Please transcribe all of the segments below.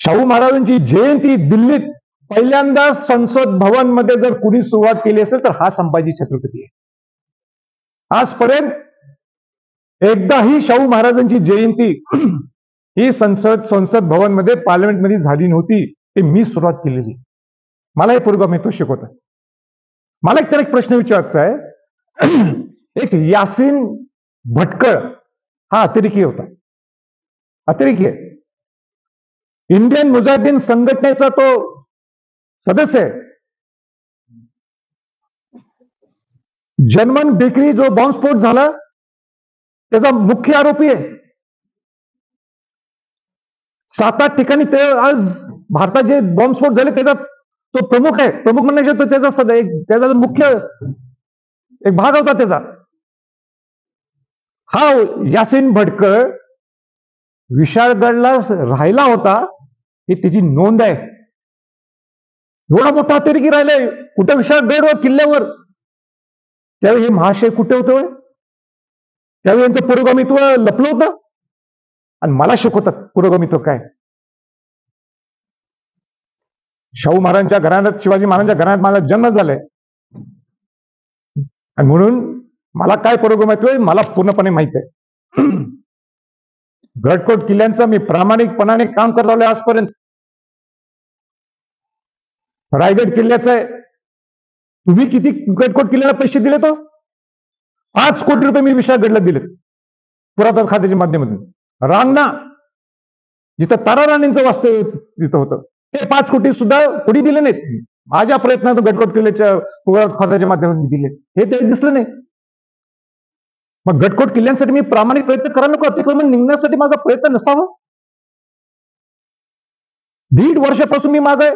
शाहू महाराजांची जयंती दिल्लीत पहिल्यांदा संसद भवन मध्ये जर कुणी सुरुवात केली असेल तर हा संभाजी छत्रपती आहे. आजपर्यंत एकदाही शाहू महाराजांची जयंती ही संसद भवन मध्ये पार्लमेंट मध्ये झाली नव्हती. ते मी सुरुवात केलेली. मला हे पुरोगामित्व शिकवतात. मला एक प्रश्न विचारायचा आहे. एक यासीन भटकळ हा अतिरेकी होता. अतिरेकी आहे. इंडियन मुजाहिदीन संघटनेचा तो सदस्य आहे. जर्मन बेकरी जो बॉम्बस्फोट झाला त्याचा मुख्य आरोपी आहे. 7-8 ठिकाणी ते आज भारतात जे बॉम्बस्फोट झाले त्याचा तो प्रमुख आहे. प्रमुख म्हणण्याच्या तो त्याचा मुख्य एक भाग होता त्याचा. हा यासीन भटकळ विशाळगडला राहिला होता ही त्याची नोंद आहे. एवढा मोठा अतिरेकी राहिलाय कुठं विशाळगडवर किल्ल्यावर. त्यावेळी हे महाशय कुठे होते? त्यावेळी यांचं पुरोगामित्व लपलं होतं आणि मला शिकवतात पुरोगामित्व काय. शाहू महाराजांच्या घराण्यात शिवाजी महाराजांच्या घराण्यात माझा जन्म झालाय आणि म्हणून मला काय पुरोगामित्व आहे मला पूर्णपणे माहित आहे. गडकोट किल्ल्यांचं मी प्रामाणिकपणाने काम करत आलोय आजपर्यंत. रायगड किल्ल्याचं आहे. तुम्ही किती गडकोट किल्ल्याला पैसे दिले? तो 5 कोटी रुपये मी विशाळगडला दिले पुरातत्व खात्याच्या माध्यमातून. रांगणा जिथं तारा राणींचं वास्तव्य तिथं होतं ते 5 कोटी सुद्धा कोणी दिले नाहीत. माझ्या प्रयत्नातून गडकोट किल्ल्याच्या पुरातत्व खात्याच्या माध्यमातून दिले. हे ते दिसलं नाही. मग गडकोट किल्ल्यांसाठी मी प्रामाणिक प्रयत्न करायला नको? अतिक्रमण निघण्यासाठी माझा प्रयत्न नसावा? 1.5 वर्षापासून मी मागं आहे.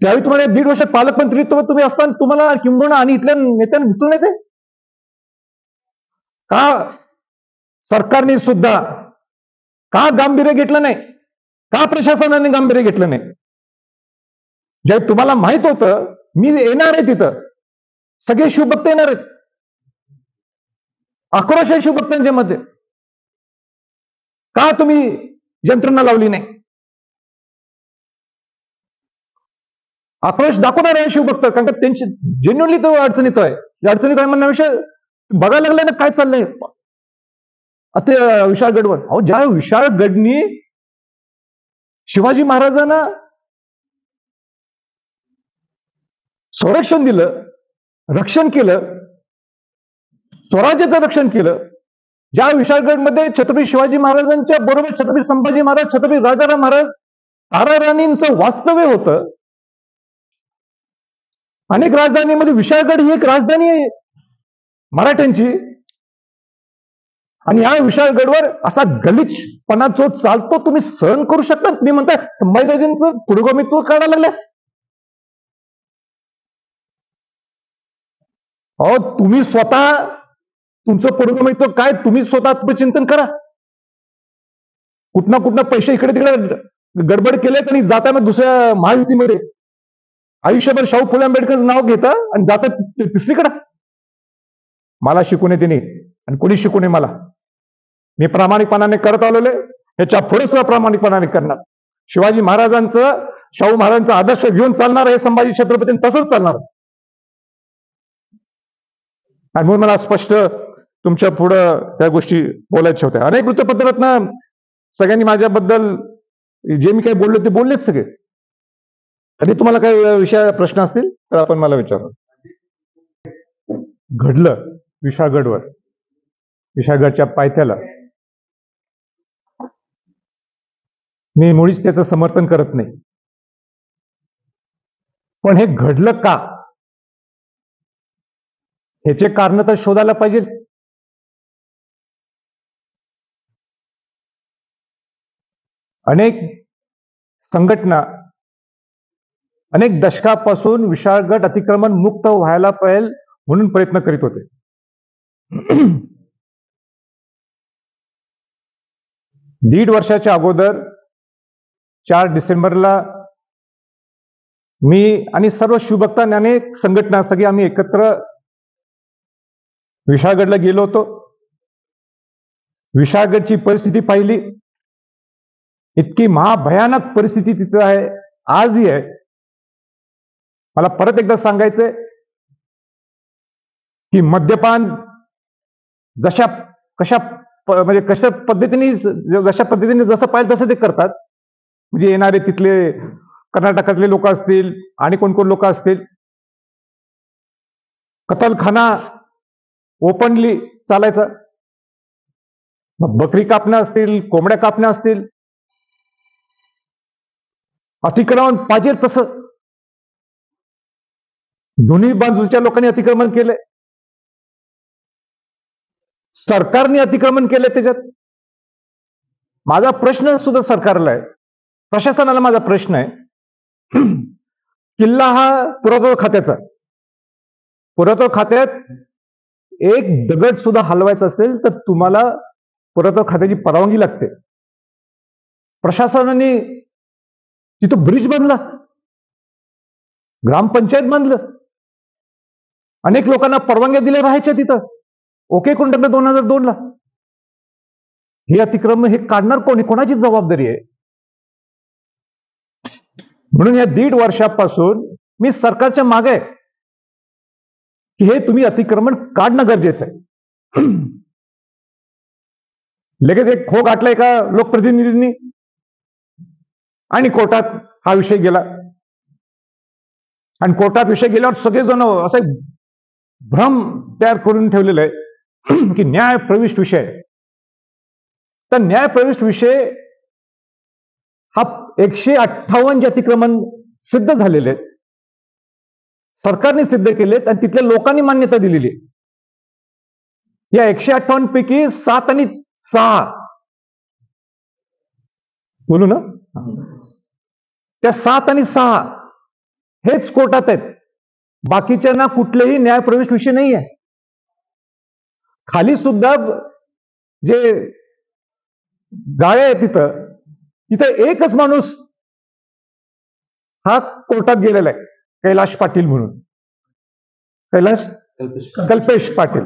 त्यावेळी तुम्हाला 1.5 वर्षात पालकमंत्रीत्व तुम्ही असताना तुम्हाला किंबहुना आणि इथल्या नेत्यांना दिसून येते का? सरकारने सुद्धा का गांभीर्य घेतलं नाही? का प्रशासनाने गांभीर्य घेतलं नाही? जे तुम्हाला माहित होतं मी येणार आहे तिथं, सगळे शिवभक्त येणार आहेत, आक्रोश आहे शिवभक्तांच्या मध्ये, का तुम्ही यंत्रणा लावली नाही? आक्रोश दाखवणार आहे शिवभक्त, कारण का त्यांची जेन्युअनली तो अडचणीत आहे. अडचणीत आहे म्हणण्यापेक्षा बघायला लागलाय ना काय चाललंय आता विशाळगडवर. अहो ज्या विशाळगडनी शिवाजी महाराजांना संरक्षण दिलं, रक्षण केलं, स्वराज्याचं रक्षण केलं, ज्या विशाळगडमध्ये छत्रपती शिवाजी महाराजांच्या बरोबर छत्रपती संभाजी महाराज, छत्रपती राजाराम महाराज, तारा राणींचं वास्तव्य होतं. अनेक राजधानीमध्ये विशाळगड ही एक राजधानी आहे मराठ्यांची. आणि या विशाळगडवर असा गलिच्छपणा जो चालतो तुम्ही सहन करू शकता? तुम्ही म्हणता संभाजीराजांचं पुरोगामित्व काढायला लागलं. अहो तुम्ही स्वतः तुमचं पुरोगामित्व काय तुम्ही स्वतः आत्मचिंतन करा. कुठनं पैसे इकडे तिकडे गडबड केलेत आणि जाता मग दुसऱ्या महायुतीमध्ये आयुष्यभर शाहू फुले आंबेडकरचं नाव घेता आणि जातात तिसरीकडे. मला शिकू नये तिने आणि कोणी शिकू नये मला. मी प्रामाणिकपणाने करत आलेलो आहे, याच्या पुढे सुद्धा प्रामाणिकपणाने करणार. शिवाजी महाराजांचं, शाहू महाराजांचा आदर्श घेऊन चालणार आहे संभाजी छत्रपती, तसंच चालणार. आणि म्हणून मला स्पष्ट तुमच्या पुढं त्या गोष्टी बोलायच्या होत्या. अनेक वृत्तपत्रातनं सगळ्यांनी माझ्याबद्दल जे मी काही बोललो ते बोललेच सगळे. आणि तुम्हाला काही विषय प्रश्न असतील तर आपण मला विचारा. घडलं विशाळगडवर, विशाळगडच्या पायथ्याला, मी मुळीच त्याचं समर्थन करत नाही. पण हे घडलं का ह्याचे कारण तर शोधायला पाहिजे. अनेक संघटना अनेक दशकापासून विशाळगड अतिक्रमण मुक्त व्हायला पाहिजे म्हणून प्रयत्न करीत होते. 1.5 वर्षाच्या अगोदर 4 डिसेंबरला मी आणि सर्व शिवभक्तांनी अनेक संघटना सगळी आम्ही एकत्र विशाळगडला गेलो होतो. विशाळगडची परिस्थिती पाहिली. इतकी महाभयानक परिस्थिती तिथं आहे, आजही आहे. मला परत एकदा सांगायचंय की मद्यपान म्हणजे कशा पद्धतीने जसं पाहिजे तसं ते करतात. म्हणजे येणारे तिथले कर्नाटकातले लोक असतील आणि कोण कोण लोक असतील, कतलखाना ओपनली चालायचा. मग बकरी कापणं असतील, कोंबड्या कापणं असतील, अतिक्रमण पाहिजे तसं दोन्ही बाजूच्या लोकांनी अतिक्रमण केलंय. सरकारने अतिक्रमण केलंय त्याच्यात. माझा प्रश्न सुद्धा सरकारला आहे, प्रशासनाला माझा प्रश्न आहे. किल्ला हा पुरातत्व खात्याचा. पुरातत्व खात्यात एक दगड सुद्धा हलवायचा असेल तर तुम्हाला पुरातत्व खात्याची परवानगी लागते. प्रशासनाने तिथं ब्रिज बांधला, ग्रामपंचायत बांधलं, अनेक लोकांना परवानग्या दिल्या राहायच्या तिथं, ओके करून टाकलं 2002 ला. हे अतिक्रमण हे काढणार कोण? कोणाची जबाबदारी आहे? म्हणून या 1.5 वर्षापासून मी सरकारच्या मागे आहे की हे तुम्ही अतिक्रमण काढणं गरजेचं आहे. लगेच एक खो गाठला एका लोकप्रतिनिधींनी आणि कोर्टात हा विषय गेला. आणि कोर्टात विषय गेल्यावर सगळेजण असं भ्रम तयार करून ठेवलेलं आहे की न्याय प्रविष्ट विषय आहे. तर न्याय प्रविष्ट विषय हा 158 जे अतिक्रमण सिद्ध झालेले आहेत, सरकारने सिद्ध केलेत आणि तिथल्या लोकांनी मान्यता दिलेली आहे. या 158 पैकी 7 आणि 6 बोलू ना, त्या 7 आणि 6 हेच कोर्टात आहेत. बाकीच्यांना कुठलेही न्यायप्रविष्ट विषय नाही आहे. खाली सुद्धा जे गाळे आहे तिथं एकच माणूस हा कोर्टात गेलेला आहे, कैलाश पाटील म्हणून. कल्पेश पाटील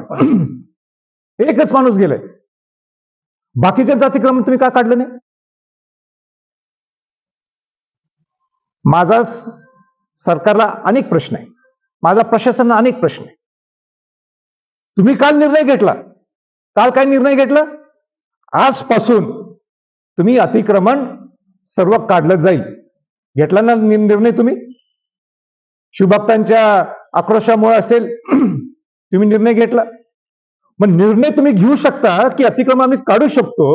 एकच माणूस गेलाय. बाकीच्यांचं अतिक्रमण तुम्ही का काढलं नाही? माझा सरकारला अनेक प्रश्न आहे, माझा प्रशासनाला अनेक प्रश्न आहे. तुम्ही काल निर्णय घेतला, काल काय निर्णय घेतला? आजपासून तुम्ही अतिक्रमण सर्व काढलं जाईल. घेतला ना निर्णय तुम्ही? शिवभक्तांच्या आक्रोशामुळे असेल तुम्ही निर्णय घेतला. मग निर्णय तुम्ही घेऊ शकता की अतिक्रमण आम्ही काढू शकतो,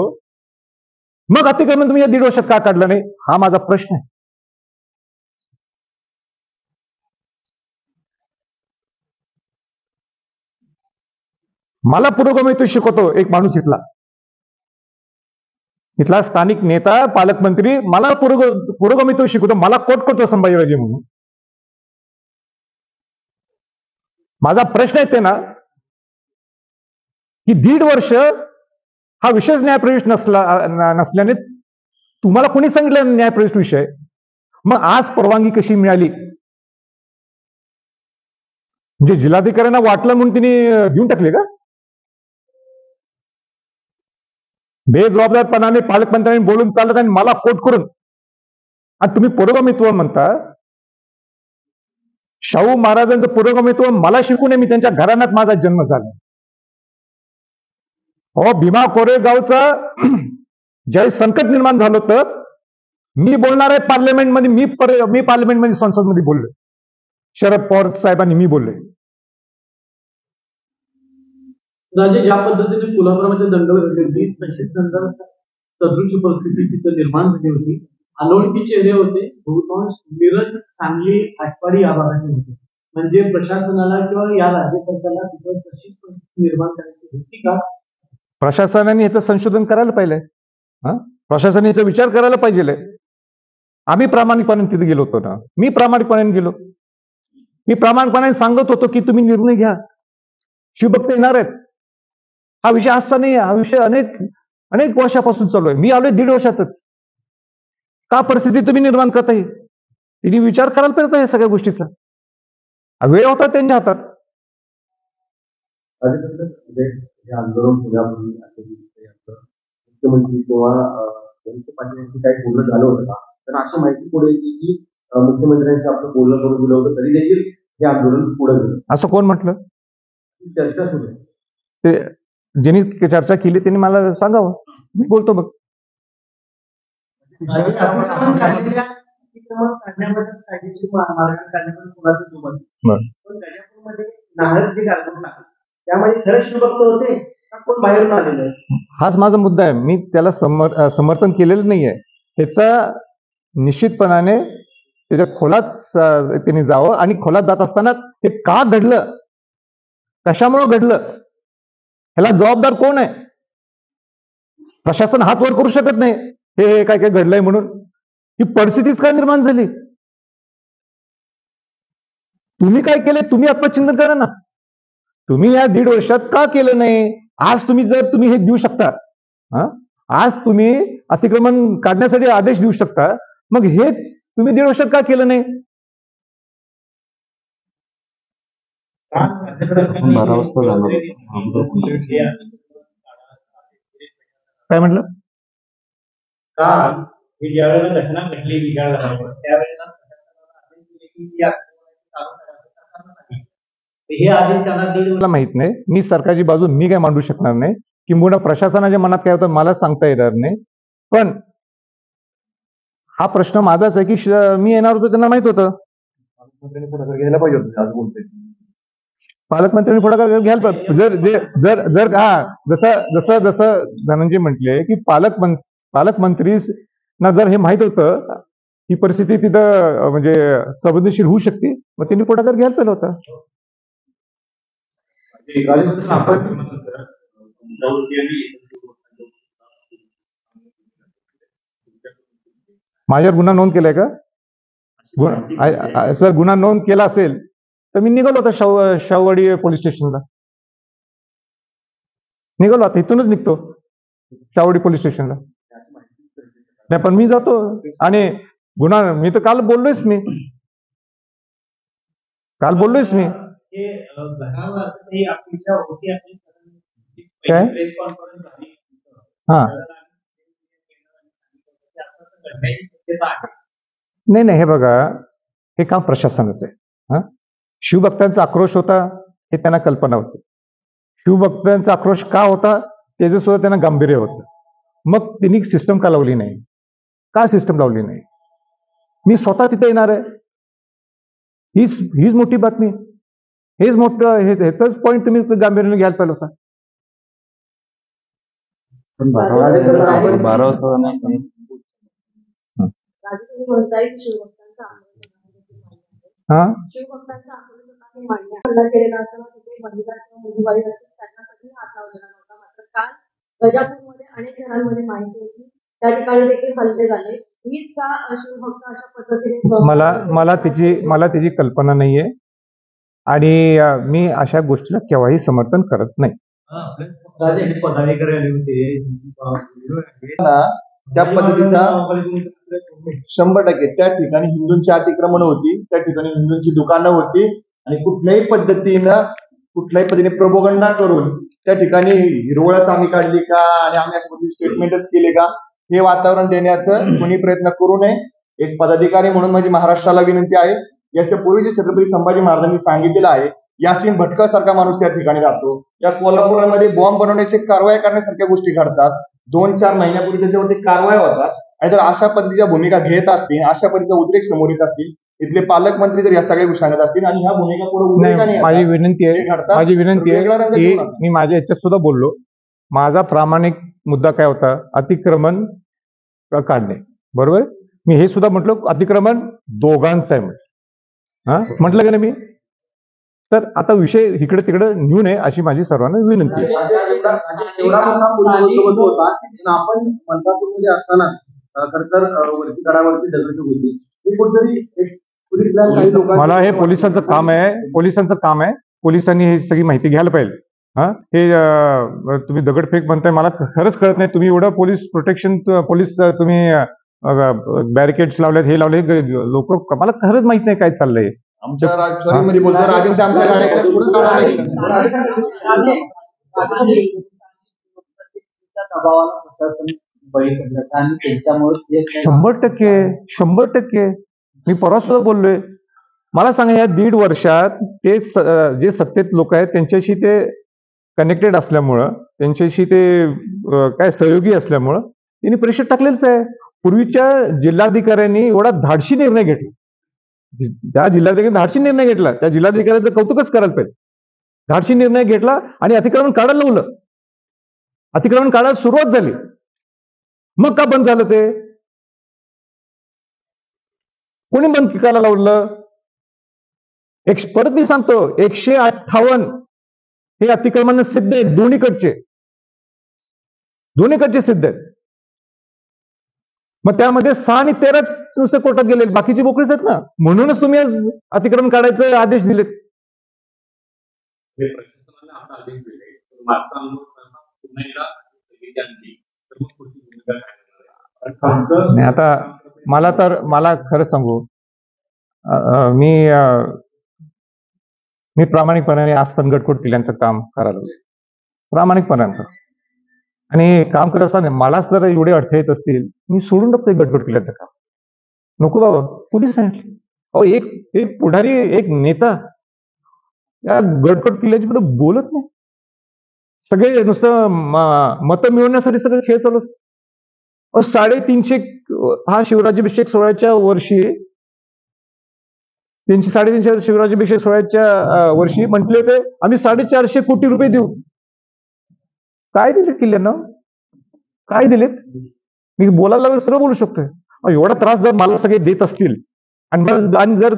मग अतिक्रमण तुम्ही या 1.5 वर्षात का काढलं नाही? हा माझा प्रश्न आहे. मला पुरोगामित्व शिकवतो एक माणूस इथला स्थानिक नेता, पालकमंत्री मला पुरोगामित्व शिकवतो. मला कोट करतो संभाजीराजे म्हणून. माझा प्रश्न आहे ते ना की 1.5 वर्ष हा विषयच न्यायप्रविष्ट नसल्याने तुम्हाला कोणी सांगितलं न्यायप्रविष्ट विषय? मग आज परवानगी कशी मिळाली? म्हणजे जिल्हाधिकाऱ्यांना वाटलं म्हणून तिने घेऊन टाकले का? बेजबाबदारपणाने पालकमंत्र्यांनी बोलून चालत आणि मला कोट करून, आणि तुम्ही पुरोगामित्व म्हणता. शाहू महाराजांचं पुरोगामित्व मला शिकू नये, मी त्यांच्या घराण्यात माझा जन्म झाला. भीमा कोरेगावचा ज्यावेळी संकट निर्माण झालं होतं, मी बोलणार आहे पार्लमेंटमध्ये, मी पार्लमेंटमध्ये संसदमध्ये बोललोय. शरद पवार साहेबांनी मी बोललोय. राजे, ज्या पद्धतीने कोल्हापूरमध्ये दंगल घडली होती, तशीच दंगल सदृश परिस्थिती तिथं निर्माण झाली होती. अनोळखी चेहरे होते, बहुतांश मिरज, सांगली, आटपाडी या भागाचे होते. म्हणजे प्रशासनाला किंवा या राज्य सरकारला तिथं तशीच परिस्थिती निर्माण करायची होती का? प्रशासनाने याचं संशोधन करायला पाहिजे. प्रशासनाने याचा विचार करायला पाहिजे. आम्ही प्रामाणिकपणे तिथे गेलो होतो ना, मी प्रामाणिकपणे गेलो. मी प्रामाणिकपणे सांगत होतो की तुम्ही निर्णय घ्या, शिवभक्त येणार आहेत. हा विषय असा नाही, हा विषय अनेक वर्षापासून चालू आहे. मी आलोय 1.5 वर्षातच. का परिस्थिती तुम्ही निर्माण करताय? तिने विचार करायला पाहिजे या सगळ्या गोष्टीचा. वेळ होता त्यांच्या हातात. आंदोलन पुण्यापूर्वी मुख्यमंत्री किंवा वरिष्ठ पाटील यांची काही बोलणं झालं होतं का? तर अशी माहिती पुढे येते की मुख्यमंत्र्यांचं आपलं बोलणं करून दिलं होतं तरी देखील हे आंदोलन पुढे गेलं. असं कोण म्हटलं? चर्चा सुरू आहे. ते ज्यांनी चर्चा केली त्यांनी मला सांगावं, मी बोलतो मग. अतिक्रमण काढण्याबद्दल कायदेशीर मार्ग काढण्याबद्दल कोणाचं सोबत बरं. पण गजापूरमध्ये नाहक जे कार्यक्रम लागले त्यामध्ये खरंच शिवभक्त होते का कोण बाहेरून आलेलं? हाच माझा मुद्दा आहे. मी त्याला समर्थन केलेलं नाहीये. ह्याचा निश्चितपणाने त्याच्या खोलात त्यांनी जावं आणि खोलात जात असताना हे का घडलं, कशामुळे घडलं, ह्याला जबाबदार कोण आहे? प्रशासन हात वर करू शकत नाही हे काय काय घडलंय म्हणून. ही परिस्थितीच काय निर्माण झाली? तुम्ही काय केले? तुम्ही आत्मचिंतन करा ना. तुम्ही या 1.5 वर्षात का केलं नाही? आज तुम्ही हे देऊ शकता, आज तुम्ही अतिक्रमण काढण्यासाठी आदेश देऊ शकता, मग हेच तुम्ही 1.5 वर्षात का केलं नाही? 12 वाजता जाणार. काय म्हटलं? काल ही ज्यावेळेला घटना घडली विजाळल्यावर त्यावेळेला हे आदेश त्यांना मला माहित नाही. मी सरकारची बाजू मी काय मांडू शकणार नाही. किंबहुना प्रशासनाच्या मनात काय होतं मला सांगता येणार नाही. पण हा प्रश्न माझाच आहे की मी येणार होतो त्यांना माहित होतं. पालकमंत्र्यांनी पुढाकार घ्यायला पाहिजे होतं आज बोलतोय. पालकमंत्र्यांनी पुढाकार घ्यायला पाहिजे. जर जसं जसं धनंजय म्हटले की पालकमंत्री ना जर हे माहित होतं ही परिस्थिती तिथं म्हणजे संवेदनशील होऊ शकते, मग त्यांनी पुढाकार घ्यायला पाहिजे होता. माझ्यावर गुन्हा नोंद केलाय का? सर गुन्हा नोंद केला असेल तर मी निघालो होता शाहूवाडी पोलीस स्टेशनला. निघालो आता इथूनच निघतो शाहूवाडी पोलीस स्टेशनला. नाही पण मी जातो आणि गुन्हा मी तर काल बोललोयच मी. काय? हा नाही हे बघा, हे काम प्रशासनाचं आहे. शिवभक्तांचा आक्रोश होता हे त्यांना कल्पना होती. शिवभक्तांचा आक्रोश का होता त्याचं सुद्धा त्यांना गांभीर्य होतं. मग त्यांनी सिस्टम का लावली नाही? का सिस्टम लावली नाही? मी स्वतः तिथे येणार आहे. हीच मोठी बातमी. हेच मोठं ह्याच पॉईंट तुम्ही गांभीर्याने घ्यायला पाहिजे होता. पण 12 वाजता जाणार. हा गजापूरमध्ये अनेक घरांमध्ये माहिती होती त्या ठिकाणी देखील हल्ले झाले. हीच का शिवभक्त अशा पद्धतीने मला त्याची कल्पना नाहीये आणि मी अशा गोष्टीला केव्हाही समर्थन करत नाही. पदाधिकारी आले होते त्या पद्धतीचा 100% त्या ठिकाणी हिंदूंची अतिक्रमण होती, त्या ठिकाणी हिंदूंची दुकानं होती आणि कुठल्याही पद्धतीने प्रोपोगंडा करून त्या ठिकाणी हिरवळच आम्ही काढली का आणि आम्ही अशा पद्धतीने स्टेटमेंटच केले का हे वातावरण देण्याचं कोणी प्रयत्न करू नये. एक पदाधिकारी म्हणून माझी महाराष्ट्राला विनंती आहे. याच्या पूर्वी जे छत्रपती संभाजी महाराजांनी सांगितलेलं आहे, यासीन भटकळ सारखा माणूस त्या ठिकाणी राहतो. या कोल्हापुरामध्ये बॉम्ब बनवण्याचे कारवाया करण्यासारख्या गोष्टी घडतात. 2-4 महिन्यापूर्वी त्याच्यावरती कारवाया होतात आणि जर अशा पद्धतीच्या भूमिका घेत असतील, अशा पद्धतीचा उद्रेक समोर येत असतील, इथले पालकमंत्री जर या सगळ्या गोष्टी सांगत असतील आणि ह्या भूमिका पुढे माझी विनंती आहे की मी माझ्या याच्यात सुद्धा बोललो. माझा प्रामाणिक मुद्दा काय होता? अतिक्रमण काढणे. बरोबर. मी हे सुद्धा म्हटलं अतिक्रमण दोघांचं आहे म्हटलं का नाही मी? तर आता विषय इकडे तिकडे नेऊ नये अशी माझी सर्वांना विनंती आहे. आपण मलकापूरमध्ये असताना खरं तर वरती गडावरती दगड होती. मला हे पोलिसांचं काम आहे. पोलिसांनी हे सगळी माहिती घ्यायला पाहिजे. हे तुम्ही दगडफेक म्हणताय, मला खरंच कळत नाही. तुम्ही एवढं पोलीस प्रोटेक्शन, तुम्ही बॅरिकेड्स लावलेत, हे लावले लोक, मला खरंच माहित नाही काय चाललंय. आमच्या राजवाडीमध्ये बोलतो राजेंच्या आमच्या गाड्याकडे पुढे दबावाला प्रशासन बळी पडला आणि त्यांच्यामुळे 100% मी परवा सुद्धा बोललोय. मला सांगा, या 1.5 वर्षात ते जे सत्तेत लोक आहेत त्यांच्याशी ते कनेक्टेड असल्यामुळं, त्यांच्याशी ते काय सहयोगी असल्यामुळं त्यांनी प्रेशर टाकलेलंच आहे. पूर्वीच्या जिल्हाधिकाऱ्यांनी एवढा धाडशी निर्णय घेतला, त्या जिल्हाधिकाऱ्यांनी धाडशी निर्णय घेतला, त्या जिल्हाधिकाऱ्यांचं कौतुकच करायला पाहिजे. धाडशी निर्णय घेतला आणि अतिक्रमण काढायला लावलं. अतिक्रमण काढायला सुरुवात झाली, मग का बंद झालं? ते कोणी बंद करायला लावलं? परत मी सांगतो, 158 हे अतिक्रमण सिद्ध आहेत, दोन्हीकडचे सिद्ध आहेत. मग त्यामध्ये 6 आणि 13 नुसते कोर्टात गेले, बाकीची मोकळीच आहेत ना. म्हणूनच तुम्ही आज अतिक्रमण काढायचे आदेश दिलेत. नाही, आता मला खरं सांगू, मी प्रामाणिकपणाने आज पण गटकोट किल्ल्यांचं काम करायला लागलो, प्रामाणिकपणाने. आणि काम करत असताना मलाच जर एवढे अडथळे येत असतील, मी सोडून टाकतोय गटकोट किल्ल्याचं काम. नको बाबा, कुठे सांगितलं? अहो, एक पुढारी, एक नेता या गटकोट किल्ल्याची पुढे बोलत नाही. सगळे नुसतं मतं मिळवण्यासाठी सगळे खेळ चालू असतात. 350 हा शिवराज्याभिषेक सोहळ्याच्या वर्षी, त्यांची 350 शिवराज्याभिषेक सोहळ्याच्या वर्षी म्हटले होते आम्ही 450 कोटी रुपये देऊ. काय दिले किल्ल्यांना? काय दिलेत? मी बोलायला लागलं सरळ बोलू शकतोय. एवढा त्रास जर मला सगळे देत असतील आणि जर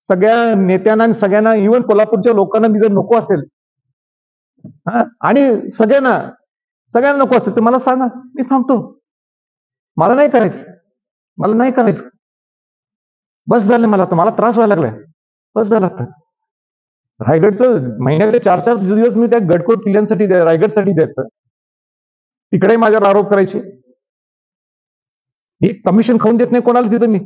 सगळ्या नेत्यांना आणि सगळ्यांना, इव्हन कोल्हापूरच्या लोकांना मी जर नको असेल आणि सगळ्यांना नको असेल, तर मला सांगा, मी थांबतो. मला नाही करायचं. बस झालं, मला त्रास व्हायला लागलाय, बस झाला. रायगडचं महिन्यातले 4-4 दिवस मी त्या गटकोट किल्ल्यांसाठी, रायगडसाठी द्यायचं. तिकडे माझ्यावर आरोप करायचे. एक कमिशन खाऊन देत नाही कोणाला तिथं मी.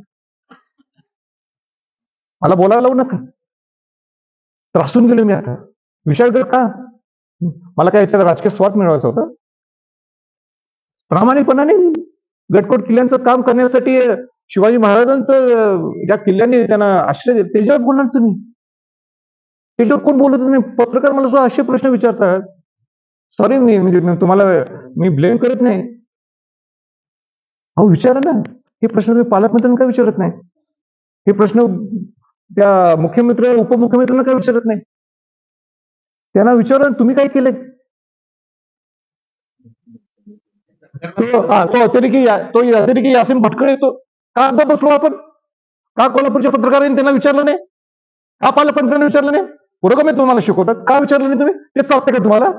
मला बोलायला लावू नका. त्रासून गेलो मी आता. विशाळगड का? मला काय याच्यात राजकीय स्वार्थ मिळवायचा होता? प्रामाणिकपणाने गटकोट किल्ल्यांचं काम करण्यासाठी शिवाजी महाराजांचं ज्या किल्ल्यांनी त्यांना आश्रय दिले, त्याच्यावर बोलणार तुम्ही? त्याच्यावर कोण बोलत नाही? पत्रकार मला सुद्धा असे प्रश्न विचारतात. सॉरी, म्हणजे तुम्हाला मी ब्लेम करत नाही. अहो, विचारा ना हे प्रश्न. तुम्ही पालकमंत्र्यांना काय विचारत नाही? हे प्रश्न त्या मुख्यमंत्री, उपमुख्यमंत्र्यांना काय विचारत नाही? त्यांना विचारा, तुम्ही काय केलंय? तो अतिरेकी यासिन भटकळ येतो का? बसलो आपण का? कोल्हापूरच्या पत्रकारांनी त्यांना विचारलं नाही का? पालकमंत्र्यांना विचारलं नाही? पुरोगमे तुम्हाला शिकवतात का? विचारलं नाही तुम्ही? ते चालते का तुम्हाला?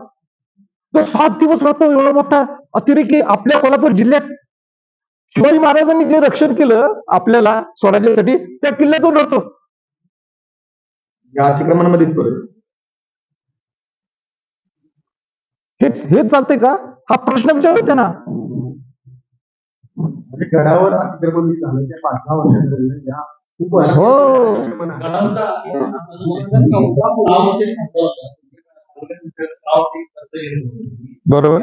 तो 7 दिवस राहतो एवढा मोठा अतिरेकी आपल्या कोल्हापूर जिल्ह्यात. शिवाजी महाराजांनी जे रक्षण केलं आपल्याला स्वराज्यासाठी, त्या किल्ल्यातून राहतो. या अतिक्रमणामध्येच हेच चालतंय का? हा प्रश्न विचारला त्यांना. गडावर अतिक्रमण झालं त्या 5-6 वर्षांच्या हो, बरोबर.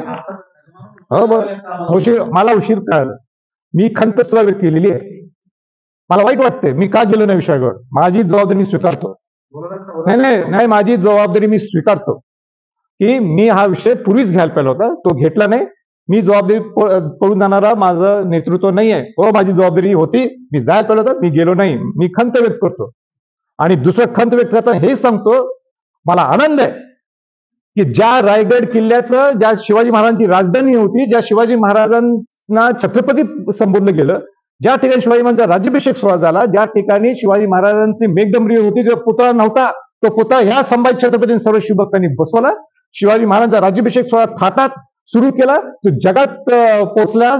हो, बरोबर. मला उशीर कळाला. मी खंत सुद्धा व्यक्त केलेली आहे. मला वाईट वाटतंय मी का गेलो नाही विषयावर. माझी जबाबदारी मी स्वीकारतो. नाही, माझी जबाबदारी मी स्वीकारतो की मी हा विषय पूर्वीच घ्यायला पाहिजे होता, तो घेतला नाही. मी जबाबदारी पळून जाणारा माझं नेतृत्व नाही आहे. हो, माझी जबाबदारी होती, मी जायला पाहिजे होतं, मी गेलो नाही. मी खंत व्यक्त करतो. आणि दुसरं खंत व्यक्त करताना हे सांगतो, मला आनंद आहे की ज्या रायगड किल्ल्याचं, ज्या शिवाजी महाराजांची राजधानी होती, ज्या शिवाजी महाराजांना छत्रपती संबोधलं गेलं, ज्या ठिकाणी शिवाजी महाराजांचा राज्याभिषेक सोहळा झाला, ज्या ठिकाणी शिवाजी महाराजांची मेघडंबरी होती, जो पुतळा नव्हता, तो पुतळा ह्या संभाजी छत्रपतींनी सर्व शिवभक्तांनी बसवला. शिवाजी महाराजांचा राज्याभिषेक सोहळा थाटात सुरू केला, तो जगात पोहोचला.